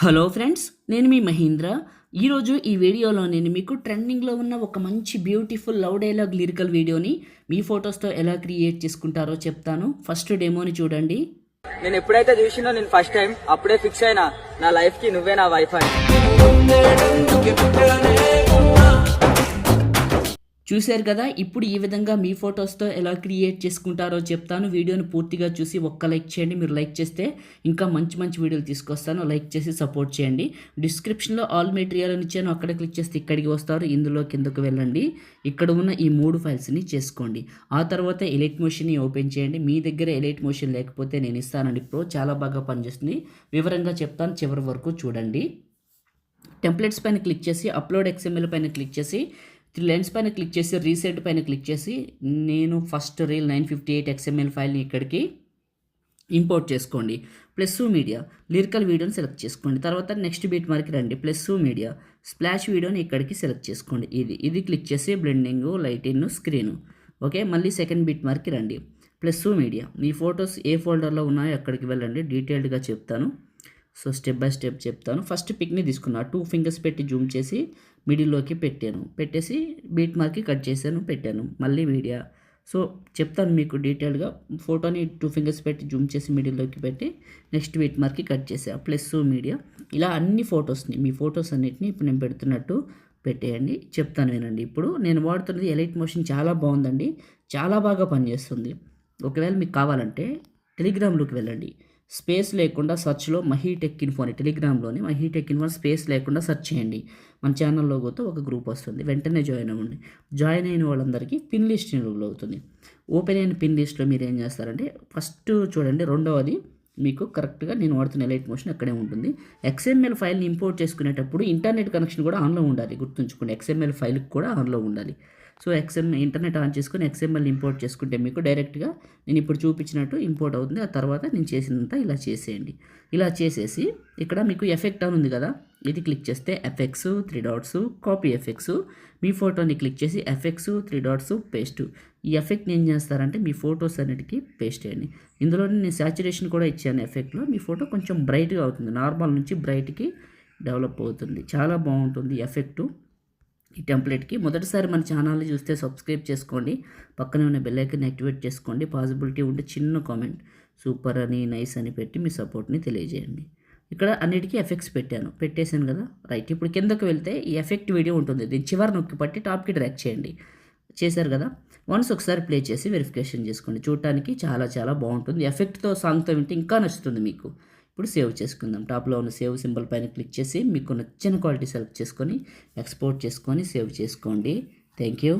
Hello friends, నేను మీ మహీంద్ర. ఈరోజు ఈ వీడియోలో నేను మీకు ట్రెండింగ్లో ఉన్న ఒక మంచి బ్యూటిఫుల్ లవ్ డైలాగ్ లిరికల్ వీడియోని మీ ఫొటోస్తో ఎలా క్రియేట్ చేసుకుంటారో చెప్తాను. ఫస్ట్ డెమోని చూడండి. నేను ఎప్పుడైతే చూసినా నేను ఫస్ట్ టైం అప్పుడే ఫిక్స్ అయినా నా లైఫ్కి నువ్వే నా వైఫ్ అని. చూశారు కదా, ఇప్పుడు ఈ విధంగా మీ ఫొటోస్తో ఎలా క్రియేట్ చేసుకుంటారో చెప్తాను. వీడియోని పూర్తిగా చూసి ఒక్క లైక్ చేయండి. మీరు లైక్ చేస్తే ఇంకా మంచి మంచి వీడియోలు తీసుకొస్తాను. లైక్ చేసి సపోర్ట్ చేయండి. డిస్క్రిప్షన్లో ఆల్ మెటీరియల్ అని ఇచ్చాను, అక్కడ క్లిక్ చేస్తే ఇక్కడికి వస్తారు. ఇందులో కిందకు వెళ్ళండి. ఇక్కడ ఉన్న ఈ 3 ఫైల్స్ని చేసుకోండి. ఆ తర్వాత ఎలైట్ మోషన్ని ఓపెన్ చేయండి. మీ దగ్గర ఎలైట్ మోషన్ లేకపోతే నేను ఇస్తానండి. ప్రో చాలా బాగా పనిచేస్తుంది. వివరంగా చెప్తాను, చివరి వరకు చూడండి. టెంప్లెట్స్ పైన క్లిక్ చేసి అప్లోడ్ ఎక్స్ఎంఎల్ పైన క్లిక్ చేసి లెన్స్ పైన క్లిక్ చేసి రీసెట్ పైన క్లిక్ చేసి నేను ఫస్ట్ రీల్ 958 XML ఫైల్ని ఇక్కడికి ఇంపోర్ట్ చేసుకోండి. ప్లస్ మీడియా లిరికల్ వీడియోని సెలెక్ట్ చేసుకోండి. తర్వాత నెక్స్ట్ బీట్ మార్క్కి రండి. ప్లస్ మీడియా స్ప్లాష్ వీడియోని ఇక్కడికి సెలెక్ట్ చేసుకోండి. ఇది క్లిక్ చేసి బ్లెండింగ్, లైటింగ్, స్క్రీను. ఓకే, మళ్ళీ సెకండ్ బీట్ మార్క్కి రండి. ప్లస్ మీడియా మీ ఫొటోస్ ఏ ఫోల్డర్లో ఉన్నాయో అక్కడికి వెళ్ళండి. డీటెయిల్డ్గా చెప్తాను. సో స్టెప్ బై స్టెప్ చెప్తాను. ఫస్ట్ పిక్ని తీసుకున్నా, 2 ఫింగర్స్ పెట్టి జూమ్ చేసి మిడిల్లోకి పెట్టేసి బీట్ మార్క్కి కట్ చేశాను, పెట్టాను. మళ్ళీ మీడియా. సో చెప్తాను మీకు డీటెయిల్గా. ఫోటోని 2 ఫింగర్స్ పెట్టి జూమ్ చేసి మిడిల్లోకి పెట్టి నెక్స్ట్ బీట్ మార్క్కి కట్ చేసా. Plus media. ఇలా అన్ని ఫొటోస్ని, మీ ఫొటోస్ అన్నిటిని ఇప్పుడు నేను పెడుతున్నట్టు పెట్టేయండి. చెప్తాను వినండి. ఇప్పుడు నేను వాడుతున్నది ఎలైట్ మోషన్, చాలా బాగుందండి, చాలా బాగా పనిచేస్తుంది. ఒకవేళ మీకు కావాలంటే టెలిగ్రామ్లోకి వెళ్ళండి. స్పేస్ లేకుండా సర్చ్లో మహీటెక్ ఇన్ఫో అని, టెలిగ్రామ్లోని మహీటెక్ ఇన్ఫో స్పేస్ లేకుండా సెర్చ్ చేయండి. మన ఛానల్ లోగోతో ఒక గ్రూప్ వస్తుంది. వెంటనే జాయిన్ అవ్వండి. జాయిన్ అయిన వాళ్ళందరికీ పిన్ లిస్ట్ ఎనేబుల్ అవుతుంది. ఓపెన్ అయిన పిన్ లిస్ట్లో మీరు ఏం చేస్తారంటే ఫస్ట్ చూడండి, రెండవది మీకు కరెక్ట్గా నేను వాడుతున్న ఎలైట్ మోషన్ అక్కడే ఉంటుంది. XML ఫైల్ని ఇంపోర్ట్ చేసుకునేటప్పుడు ఇంటర్నెట్ కనెక్షన్ కూడా ఆన్లో ఉండాలి. గుర్తుంచుకోండి, XML ఫైల్కి కూడా ఆన్లో ఉండాలి. సో ఇంటర్నెట్ ఆన్ చేసుకొని XML ఇంపోర్ట్ చేసుకుంటే మీకు డైరెక్ట్గా నేను ఇప్పుడు చూపించినట్టు ఇంపోర్ట్ అవుతుంది. ఆ తర్వాత నేను చేసినంత ఇలా చేసేయండి. ఇలా చేసేసి ఇక్కడ మీకు ఎఫెక్ట్ అని ఉంది కదా, ఇది క్లిక్ చేస్తే ఎఫెక్ట్స్ 3 డాట్స్ కాపీ ఎఫెక్ట్స్. మీ ఫోటోని క్లిక్ చేసి ఎఫెక్ట్స్ 3 డాట్స్ పేస్ట్. ఈ ఎఫెక్ట్ని ఏం చేస్తారంటే మీ ఫొటోస్ అన్నిటికీ పేస్ట్ చేయండి. ఇందులో నేను సాచురేషన్ కూడా ఇచ్చాను ఎఫెక్ట్లో. మీ ఫోటో కొంచెం బ్రైట్గా అవుతుంది, నార్మల్ నుంచి బ్రైట్కి డెవలప్ అవుతుంది. చాలా బాగుంటుంది ఎఫెక్టు. ఈ టెంప్లెట్కి మొదటిసారి మన ఛానల్ని చూస్తే సబ్స్క్రైబ్ చేసుకోండి. పక్కనే ఉన్న బెల్ ఐకాన్ యాక్టివేట్ చేసుకోండి. పాసిబిలిటీ ఉంటే చిన్న కామెంట్ సూపర్ అని, నైస్ అని పెట్టి మీ సపోర్ట్ని తెలియజేయండి. ఇక్కడ అన్నిటికీ ఎఫెక్ట్స్ పెట్టేశాను కదా. రైట్, ఇప్పుడు కిందకు వెళ్తే ఈ ఎఫెక్ట్ వీడియో ఉంటుంది. దీన్ని చివరి నొక్కి పట్టి టాప్కి డ్రాగ్ చేయండి. చేశారు కదా. వన్స్ ఒకసారి ప్లే చేసి వెరిఫికేషన్ చేసుకోండి. చూడటానికి చాలా చాలా బాగుంటుంది. ఎఫెక్ట్తో సాంగ్తో వింటే ఇంకా నచ్చుతుంది మీకు. ఇప్పుడు సేవ్ చేసుకుందాం. టాప్లో ఉన్న సేవ్ సింబల్ పైన క్లిక్ చేసి మీకు నచ్చిన క్వాలిటీ సెలెక్ట్ చేసుకొని ఎక్స్పోర్ట్ చేసుకొని సేవ్ చేసుకోండి. Thank you.